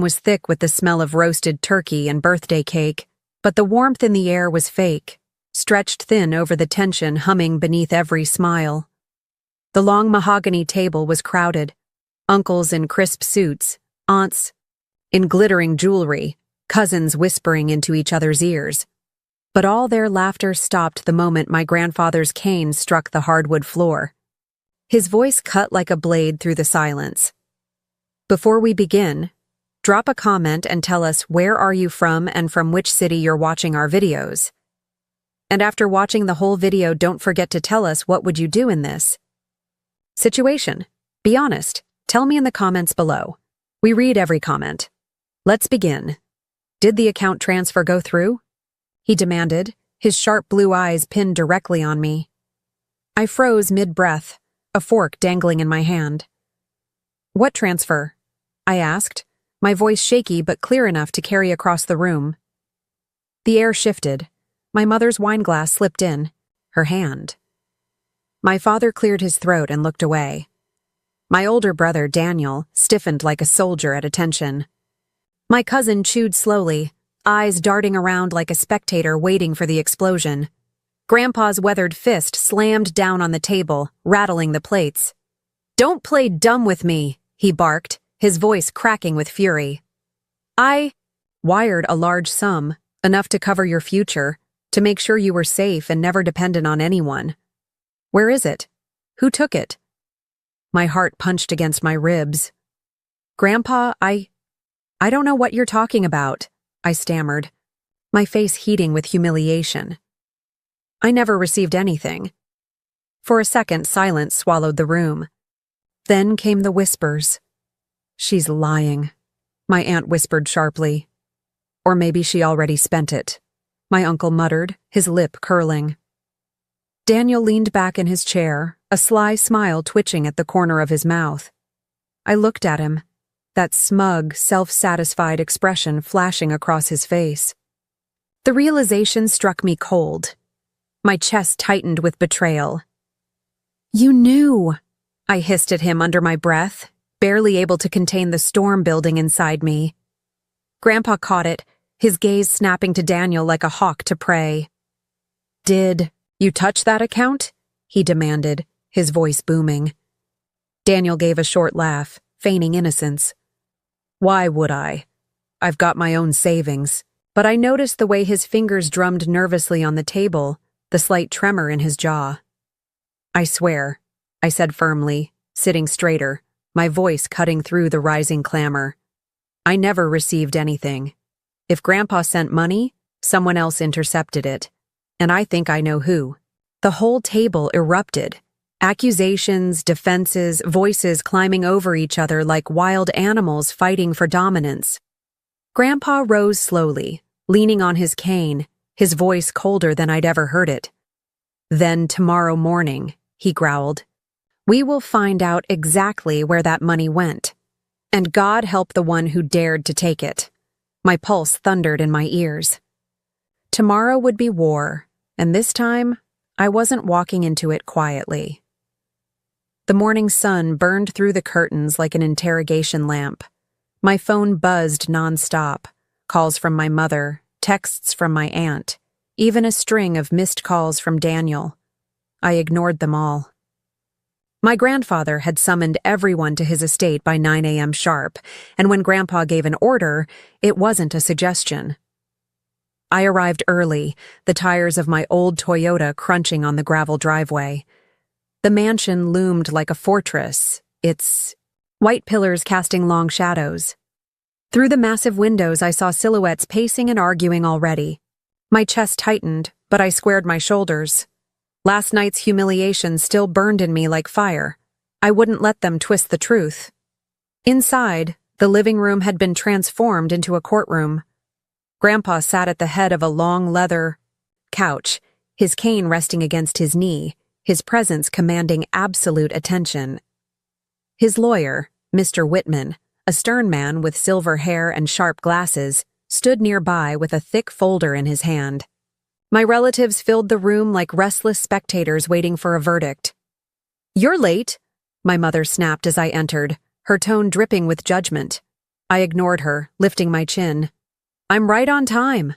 was thick with the smell of roasted turkey and birthday cake, but the warmth in the air was fake, stretched thin over the tension humming beneath every smile. The long mahogany table was crowded, uncles in crisp suits, aunts in glittering jewelry, cousins whispering into each other's ears. But all their laughter stopped the moment my grandfather's cane struck the hardwood floor. His voice cut like a blade through the silence. Before we begin, drop a comment and tell us where are you from and from which city you're watching our videos. And after watching the whole video, don't forget to tell us what would you do in this situation. Be honest. Tell me in the comments below. We read every comment. Let's begin. Did the account transfer go through? He demanded, his sharp blue eyes pinned directly on me. I froze mid-breath, a fork dangling in my hand. What transfer? I asked, my voice shaky but clear enough to carry across the room. The air shifted. My mother's wineglass slipped in, her hand. My father cleared his throat and looked away. My older brother, Daniel, stiffened like a soldier at attention. My cousin chewed slowly, eyes darting around like a spectator waiting for the explosion. Grandpa's weathered fist slammed down on the table, rattling the plates. "Don't play dumb with me," he barked, his voice cracking with fury. "I wired a large sum, enough to cover your future, to make sure you were safe and never dependent on anyone. Where is it? Who took it?" My heart punched against my ribs. "Grandpa, I don't know what you're talking about," I stammered, my face heating with humiliation. "I never received anything." For a second, silence swallowed the room. Then came the whispers. "She's lying," my aunt whispered sharply. "Or maybe she already spent it," my uncle muttered, his lip curling. Daniel leaned back in his chair, a sly smile twitching at the corner of his mouth. I looked at him, that smug, self-satisfied expression flashing across his face. The realization struck me cold. My chest tightened with betrayal. "You knew," I hissed at him under my breath, barely able to contain the storm building inside me. Grandpa caught it, his gaze snapping to Daniel like a hawk to prey. "Did you touch that account?" he demanded, his voice booming. Daniel gave a short laugh, feigning innocence. "Why would I? I've got my own savings." But I noticed the way his fingers drummed nervously on the table, the slight tremor in his jaw. "I swear," I said firmly, sitting straighter, my voice cutting through the rising clamor. "I never received anything. If Grandpa sent money, someone else intercepted it. And I think I know who." The whole table erupted. Accusations, defenses, voices climbing over each other like wild animals fighting for dominance. Grandpa rose slowly, leaning on his cane, his voice colder than I'd ever heard it. "Then tomorrow morning," he growled, "we will find out exactly where that money went. And God help the one who dared to take it." My pulse thundered in my ears. Tomorrow would be war, and this time, I wasn't walking into it quietly. The morning sun burned through the curtains like an interrogation lamp. My phone buzzed nonstop, calls from my mother, texts from my aunt, even a string of missed calls from Daniel. I ignored them all. My grandfather had summoned everyone to his estate by 9 a.m. sharp, and when Grandpa gave an order, it wasn't a suggestion. I arrived early, the tires of my old Toyota crunching on the gravel driveway. The mansion loomed like a fortress, its white pillars casting long shadows. Through the massive windows, I saw silhouettes pacing and arguing already. My chest tightened, but I squared my shoulders. Last night's humiliation still burned in me like fire. I wouldn't let them twist the truth. Inside, the living room had been transformed into a courtroom. Grandpa sat at the head of a long leather couch, his cane resting against his knee, his presence commanding absolute attention. His lawyer, Mr. Whitman, a stern man with silver hair and sharp glasses, stood nearby with a thick folder in his hand. My relatives filled the room like restless spectators waiting for a verdict. "You're late," my mother snapped as I entered, her tone dripping with judgment. I ignored her, lifting my chin. I'm right on time.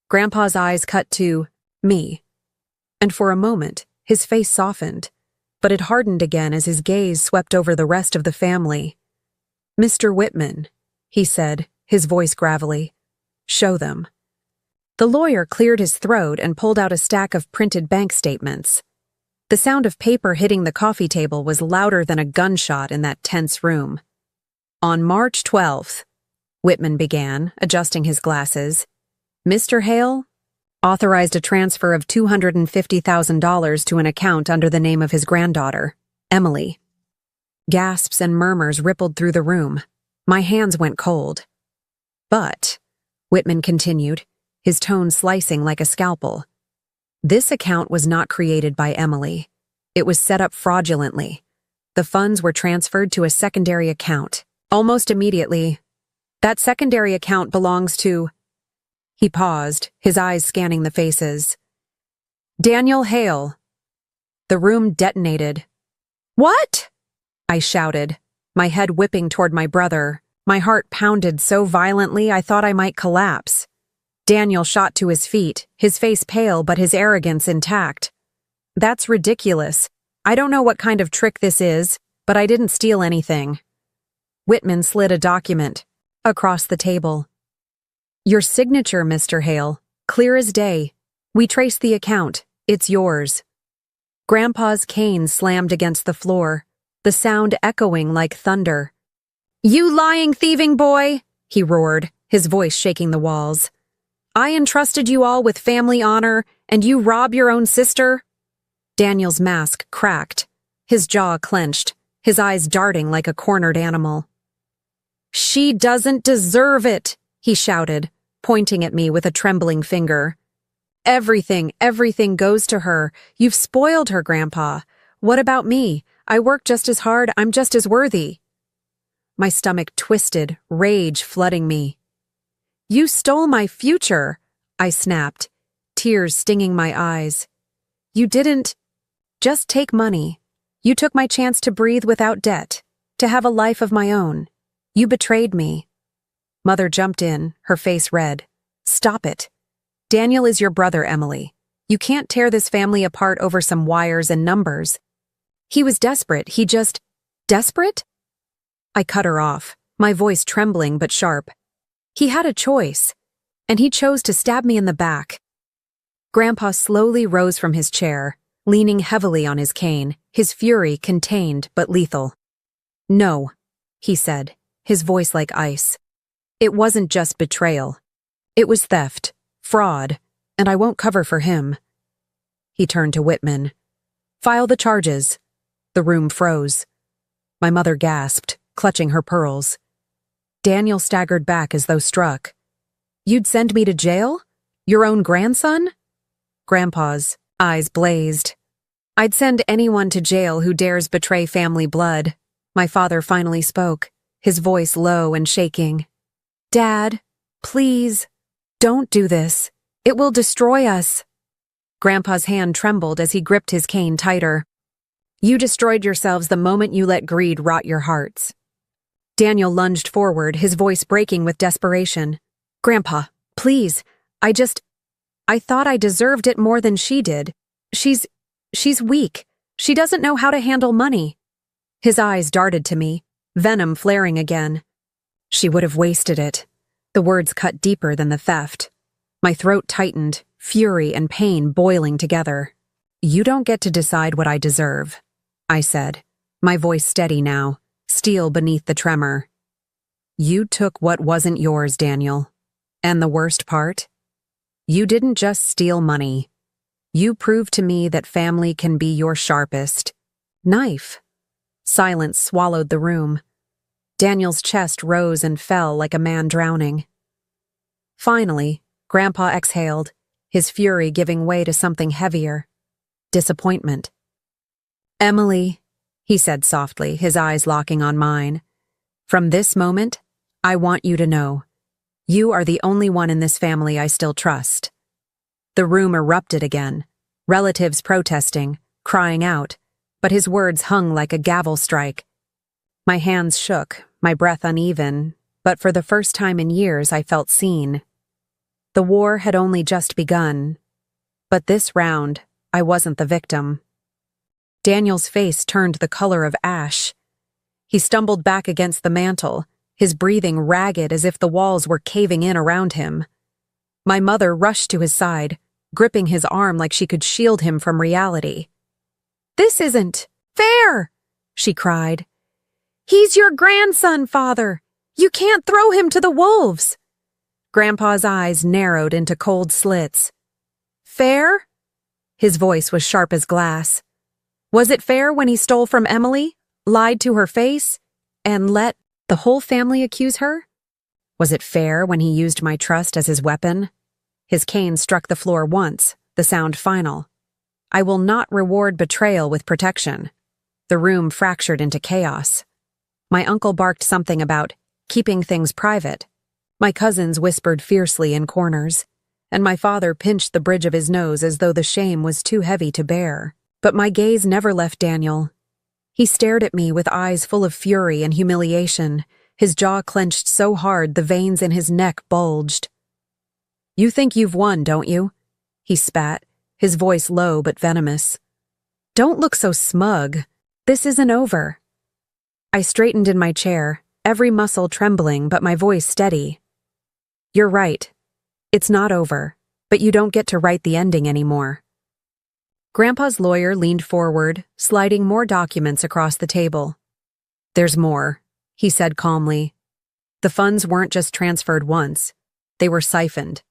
Grandpa's eyes cut to me, and for a moment, his face softened, but it hardened again as his gaze swept over the rest of the family. Mr. Whitman, he said, his voice gravelly. Show them. The lawyer cleared his throat and pulled out a stack of printed bank statements. The sound of paper hitting the coffee table was louder than a gunshot in that tense room. On March 12th, Whitman began, adjusting his glasses, Mr. Hale authorized a transfer of $250,000 to an account under the name of his granddaughter, Emily. Gasps and murmurs rippled through the room. My hands went cold. But, Whitman continued, his tone slicing like a scalpel, this account was not created by Emily. It was set up fraudulently. The funds were transferred to a secondary account. Almost immediately, that secondary account belongs to... He paused, his eyes scanning the faces. Daniel Hale. The room detonated. What? I shouted, my head whipping toward my brother. My heart pounded so violently I thought I might collapse. Daniel shot to his feet, his face pale but his arrogance intact. That's ridiculous. I don't know what kind of trick this is, but I didn't steal anything. Whitman slid a document across the table. Your signature, Mr. Hale. Clear as day. We traced the account. It's yours. Grandpa's cane slammed against the floor, the sound echoing like thunder. You lying, thieving boy, he roared, his voice shaking the walls. I entrusted you all with family honor, and you rob your own sister? Daniel's mask cracked, his jaw clenched, his eyes darting like a cornered animal. She doesn't deserve it, he shouted, pointing at me with a trembling finger. Everything goes to her. You've spoiled her, Grandpa. What about me? I work just as hard, I'm just as worthy. My stomach twisted, rage flooding me. You stole my future, I snapped, tears stinging my eyes. You didn't just take money. You took my chance to breathe without debt, to have a life of my own. You betrayed me. Mother jumped in, her face red. Stop it. Daniel is your brother, Emily. You can't tear this family apart over some wires and numbers. He was desperate. Desperate? I cut her off, my voice trembling but sharp. He had a choice, and he chose to stab me in the back. Grandpa slowly rose from his chair, leaning heavily on his cane, his fury contained but lethal. No, he said, his voice like ice. It wasn't just betrayal. It was theft, fraud, and I won't cover for him. He turned to Whitman. File the charges. The room froze. My mother gasped, clutching her pearls. Daniel staggered back as though struck. You'd send me to jail? Your own grandson? Grandpa's eyes blazed. I'd send anyone to jail who dares betray family blood. My father finally spoke, his voice low and shaking. Dad, please, don't do this. It will destroy us. Grandpa's hand trembled as he gripped his cane tighter. You destroyed yourselves the moment you let greed rot your hearts. Daniel lunged forward, his voice breaking with desperation. Grandpa, please, I thought I deserved it more than she did. She's weak. She doesn't know how to handle money. His eyes darted to me, venom flaring again. She would have wasted it. The words cut deeper than the theft. My throat tightened, fury and pain boiling together. You don't get to decide what I deserve, I said, my voice steady now, steel beneath the tremor. You took what wasn't yours, Daniel. And the worst part? You didn't just steal money. You proved to me that family can be your sharpest knife. Silence swallowed the room. Daniel's chest rose and fell like a man drowning. Finally, Grandpa exhaled, his fury giving way to something heavier. Disappointment. Emily, he said softly, his eyes locking on mine. From this moment, I want you to know. You are the only one in this family I still trust. The room erupted again, relatives protesting, crying out, but his words hung like a gavel strike. My hands shook, my breath uneven, but for the first time in years I felt seen. The war had only just begun, but this round, I wasn't the victim. Daniel's face turned the color of ash. He stumbled back against the mantel, his breathing ragged as if the walls were caving in around him. My mother rushed to his side, gripping his arm like she could shield him from reality. "This isn't fair," she cried. "He's your grandson, Father. You can't throw him to the wolves." Grandpa's eyes narrowed into cold slits. "Fair?" His voice was sharp as glass. "Was it fair when he stole from Emily, lied to her face, and let the whole family accuse her? Was it fair when he used my trust as his weapon?" His cane struck the floor once, the sound final. "I will not reward betrayal with protection." The room fractured into chaos. My uncle barked something about keeping things private. My cousins whispered fiercely in corners, and my father pinched the bridge of his nose as though the shame was too heavy to bear. But my gaze never left Daniel. He stared at me with eyes full of fury and humiliation, his jaw clenched so hard the veins in his neck bulged. "You think you've won, don't you?" he spat, his voice low but venomous. "Don't look so smug. This isn't over." I straightened in my chair, every muscle trembling but my voice steady. "You're right. It's not over, but you don't get to write the ending anymore." Grandpa's lawyer leaned forward, sliding more documents across the table. "There's more," he said calmly. "The funds weren't just transferred once. They were siphoned.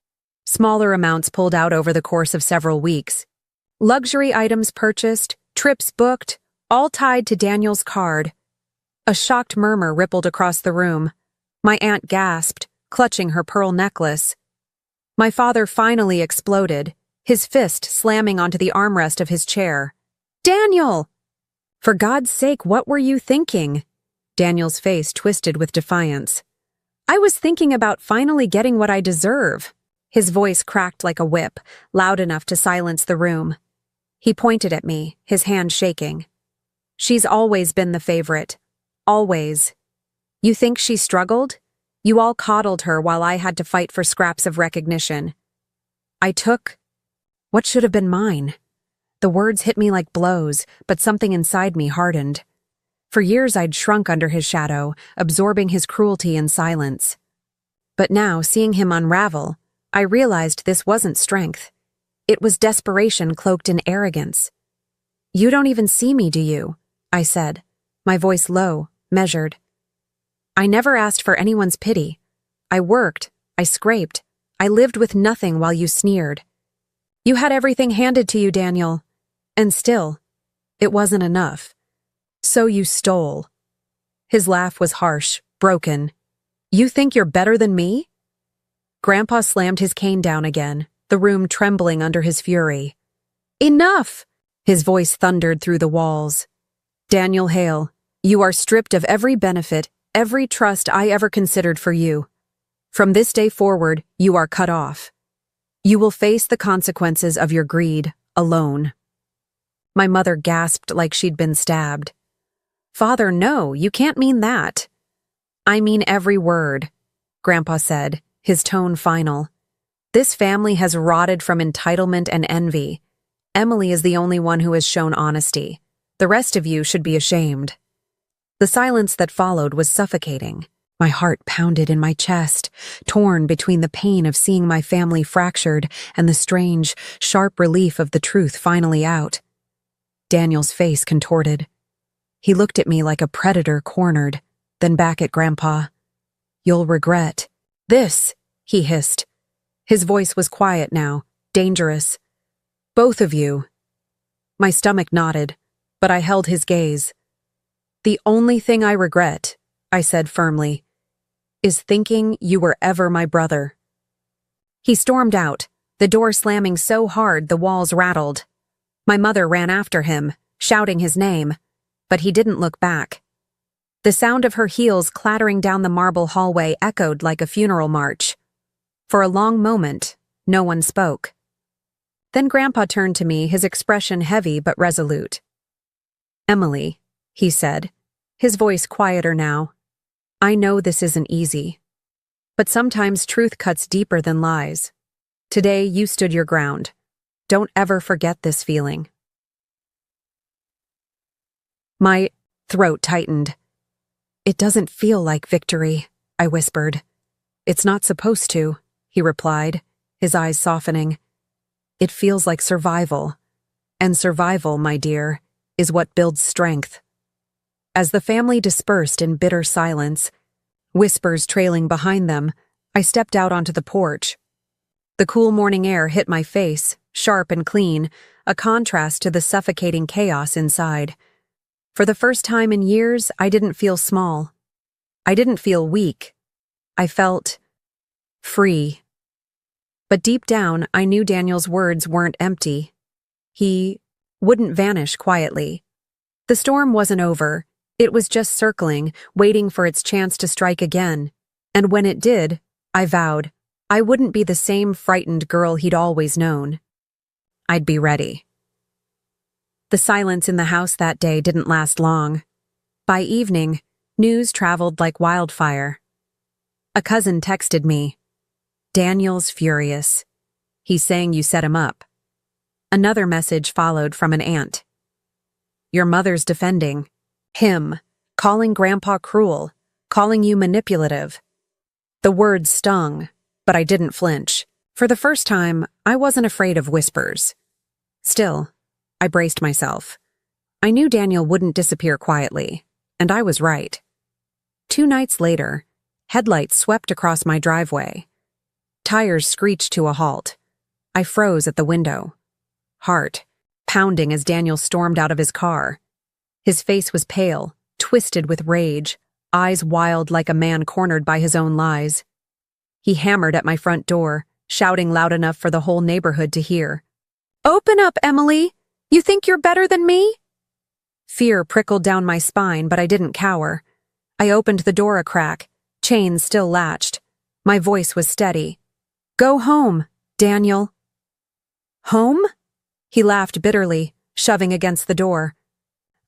Smaller amounts pulled out over the course of several weeks. Luxury items purchased, trips booked, all tied to Daniel's card." A shocked murmur rippled across the room. My aunt gasped, clutching her pearl necklace. My father finally exploded, his fist slamming onto the armrest of his chair. "Daniel! For God's sake, what were you thinking?" Daniel's face twisted with defiance. "I was thinking about finally getting what I deserve." His voice cracked like a whip, loud enough to silence the room. He pointed at me, his hand shaking. "She's always been the favorite. Always. You think she struggled? You all coddled her while I had to fight for scraps of recognition. I took what should have been mine." The words hit me like blows, but something inside me hardened. For years I'd shrunk under his shadow, absorbing his cruelty in silence. But now, seeing him unravel, I realized this wasn't strength. It was desperation cloaked in arrogance. "You don't even see me, do you?" I said, my voice low, measured. "I never asked for anyone's pity. I worked, I scraped, I lived with nothing while you sneered. You had everything handed to you, Daniel. And still, it wasn't enough. So you stole." His laugh was harsh, broken. "You think you're better than me?" Grandpa slammed his cane down again, the room trembling under his fury. "Enough!" His voice thundered through the walls. "Daniel Hale, you are stripped of every benefit, every trust I ever considered for you. From this day forward, you are cut off. You will face the consequences of your greed, alone." My mother gasped like she'd been stabbed. "Father, no, you can't mean that." "I mean every word," Grandpa said, his tone final. "This family has rotted from entitlement and envy. Emily is the only one who has shown honesty. The rest of you should be ashamed." The silence that followed was suffocating. My heart pounded in my chest, torn between the pain of seeing my family fractured and the strange, sharp relief of the truth finally out. Daniel's face contorted. He looked at me like a predator cornered, then back at Grandpa. "You'll regret this," he hissed. His voice was quiet now, dangerous. "Both of you." My stomach knotted, but I held his gaze. "The only thing I regret," I said firmly, "is thinking you were ever my brother." He stormed out, the door slamming so hard the walls rattled. My mother ran after him, shouting his name, but he didn't look back. The sound of her heels clattering down the marble hallway echoed like a funeral march. For a long moment, no one spoke. Then Grandpa turned to me, his expression heavy but resolute. "Emily," he said, his voice quieter now, "I know this isn't easy. But sometimes truth cuts deeper than lies. Today, you stood your ground. Don't ever forget this feeling. My throat tightened. It doesn't feel like victory, I whispered. It's not supposed to, he replied, his eyes softening. It feels like survival. And survival, my dear, is what builds strength. As the family dispersed in bitter silence, whispers trailing behind them, I stepped out onto the porch. The cool morning air hit my face, sharp and clean, a contrast to the suffocating chaos inside. For the first time in years, I didn't feel small. I didn't feel weak. I felt free. But deep down, I knew Daniel's words weren't empty. He wouldn't vanish quietly. The storm wasn't over. It was just circling, waiting for its chance to strike again. And when it did, I vowed, I wouldn't be the same frightened girl he'd always known. I'd be ready. The silence in the house that day didn't last long. By evening, news traveled like wildfire. A cousin texted me. Daniel's furious. He's saying you set him up. Another message followed from an aunt. Your mother's defending him, calling Grandpa cruel, calling you manipulative. The words stung, but I didn't flinch. For the first time, I wasn't afraid of whispers. Still, I braced myself. I knew Daniel wouldn't disappear quietly, and I was right. 2 nights later, headlights swept across my driveway. Tires screeched to a halt. I froze at the window. Heart pounding as Daniel stormed out of his car. His face was pale, twisted with rage, eyes wild like a man cornered by his own lies. He hammered at my front door, shouting loud enough for the whole neighborhood to hear. Open up, Emily! You think you're better than me? Fear prickled down my spine, but I didn't cower. I opened the door a crack, chains still latched. My voice was steady. Go home, Daniel. Home? He laughed bitterly, shoving against the door.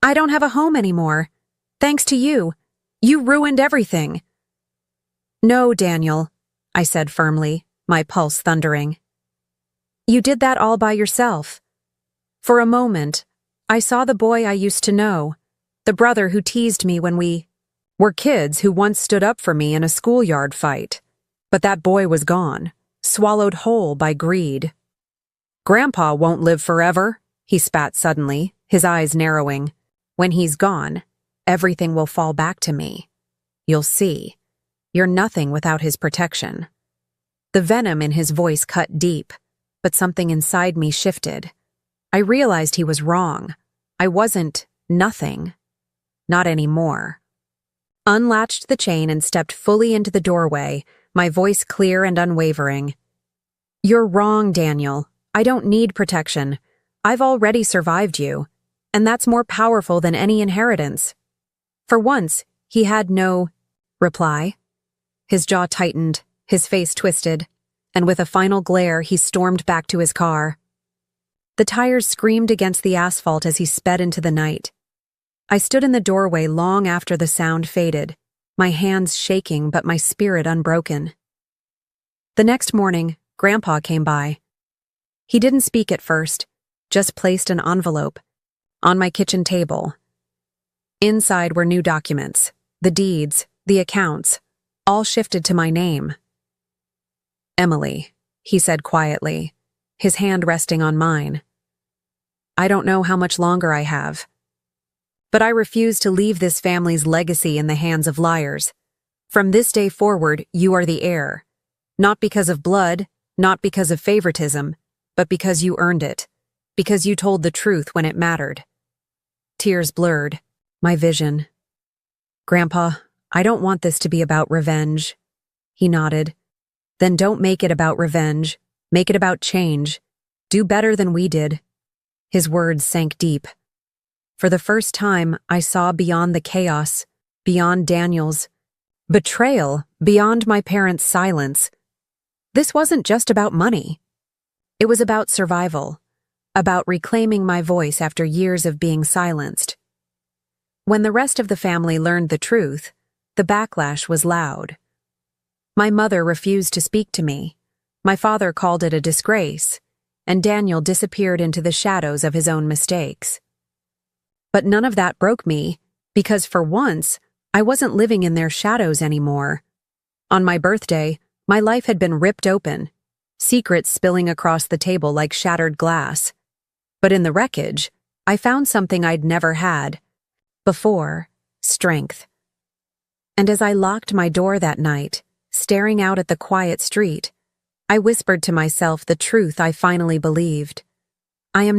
I don't have a home anymore. Thanks to you. You ruined everything. No, Daniel, I said firmly, my pulse thundering. You did that all by yourself. For a moment, I saw the boy I used to know, the brother who teased me when we were kids, who once stood up for me in a schoolyard fight. But that boy was gone, swallowed whole by greed. Grandpa won't live forever, he spat suddenly, his eyes narrowing. When he's gone, everything will fall back to me. You'll see. You're nothing without his protection. The venom in his voice cut deep, but something inside me shifted. I realized he was wrong. I wasn't nothing. Not anymore. Unlatched the chain and stepped fully into the doorway, my voice clear and unwavering. You're wrong, Daniel. I don't need protection. I've already survived you, and that's more powerful than any inheritance. For once, he had no reply. His jaw tightened, his face twisted, and with a final glare, he stormed back to his car. The tires screamed against the asphalt as he sped into the night. I stood in the doorway long after the sound faded, my hands shaking but my spirit unbroken. The next morning, Grandpa came by. He didn't speak at first, just placed an envelope on my kitchen table. Inside were new documents, the deeds, the accounts, all shifted to my name. Emily, he said quietly, his hand resting on mine. I don't know how much longer I have, but I refuse to leave this family's legacy in the hands of liars. From this day forward, you are the heir. Not because of blood, not because of favoritism, but because you earned it, because you told the truth when it mattered. Tears blurred my vision. Grandpa, I don't want this to be about revenge. He nodded. Then don't make it about revenge. Make it about change. Do better than we did. His words sank deep. For the first time, I saw beyond the chaos, beyond Daniel's betrayal, beyond my parents' silence. This wasn't just about money. It was about survival, about reclaiming my voice after years of being silenced. When the rest of the family learned the truth, the backlash was loud. My mother refused to speak to me. My father called it a disgrace, and Daniel disappeared into the shadows of his own mistakes. But none of that broke me, because for once, I wasn't living in their shadows anymore. On my birthday, my life had been ripped open, secrets spilling across the table like shattered glass. But in the wreckage, I found something I'd never had before: strength. And as I locked my door that night, staring out at the quiet street, I whispered to myself the truth I finally believed. I am